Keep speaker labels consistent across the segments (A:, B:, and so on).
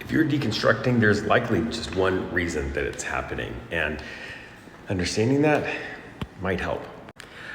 A: if you're deconstructing, there's likely just one reason that it's happening, and understanding that might help.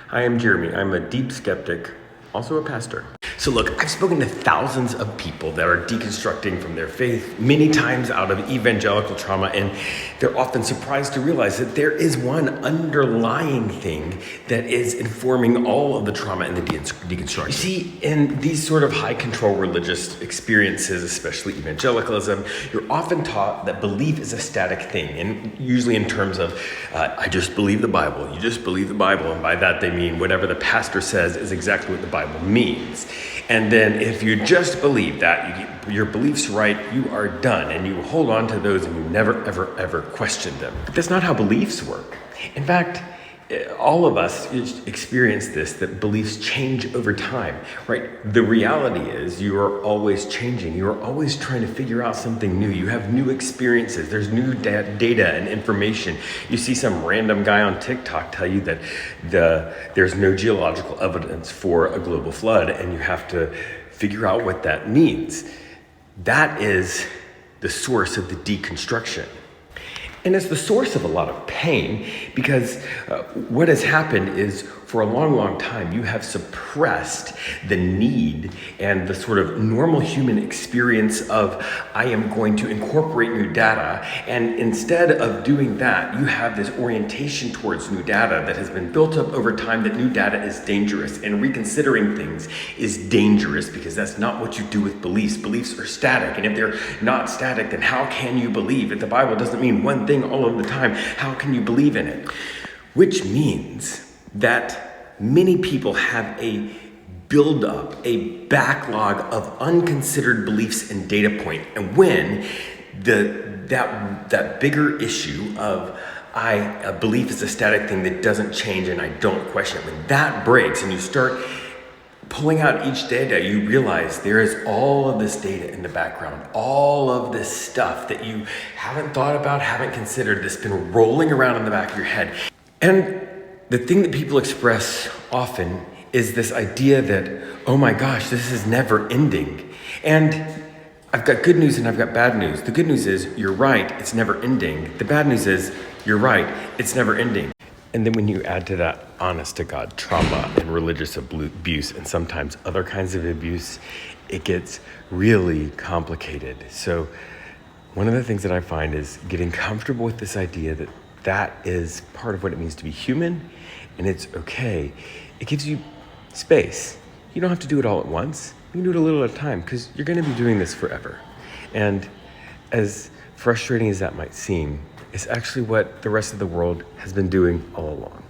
A: Hi, I'm Jeremy. I'm a deep skeptic, also a pastor. So look, I've spoken to thousands of people that are deconstructing from their faith, many times out of evangelical trauma, and they're often surprised to realize that there is one underlying thing that is informing all of the trauma and the deconstruction. You see, in these sort of high control religious experiences, especially evangelicalism, you're often taught that belief is a static thing, and usually in terms of, I just believe the Bible, you just believe the Bible, and by that they mean whatever the pastor says is exactly what the Bible means. And then if you just believe that, your belief's right, you are done, and you hold on to those and you never, ever, ever question them. But that's not how beliefs work. In fact, all of us experience this, that beliefs change over time, right? The reality is you are always changing. You are always trying to figure out something new. You have new experiences. There's new data and information. You see some random guy on TikTok tell you that there's no geological evidence for a global flood, and you have to figure out what that means. That is the source of the deconstruction. And it's the source of a lot of pain, because what has happened is for a long, long time, you have suppressed the need and the sort of normal human experience of, I am going to incorporate new data. And instead of doing that, you have this orientation towards new data that has been built up over time, that new data is dangerous, and reconsidering things is dangerous, because that's not what you do with beliefs. Beliefs are static. And if they're not static, then how can you believe? If the Bible doesn't mean one thing all of the time, how can you believe in it? Which means that many people have a buildup, a backlog of unconsidered beliefs and data point. And when that bigger issue of a belief is a static thing that doesn't change and I don't question it, when that breaks and you start pulling out each data, you realize there is all of this data in the background, all of this stuff that you haven't thought about, haven't considered, that's been rolling around in the back of your head. And the thing that people express often is this idea that, oh my gosh, this is never ending. And I've got good news and I've got bad news. The good news is you're right, it's never ending. The bad news is you're right, it's never ending. And then when you add to that honest to God trauma and religious abuse and sometimes other kinds of abuse, it gets really complicated. So one of the things that I find is getting comfortable with this idea that that is part of what it means to be human, and it's okay. It gives you space. You don't have to do it all at once. You can do it a little at a time, because you're going to be doing this forever. And as frustrating as that might seem, it's actually what the rest of the world has been doing all along.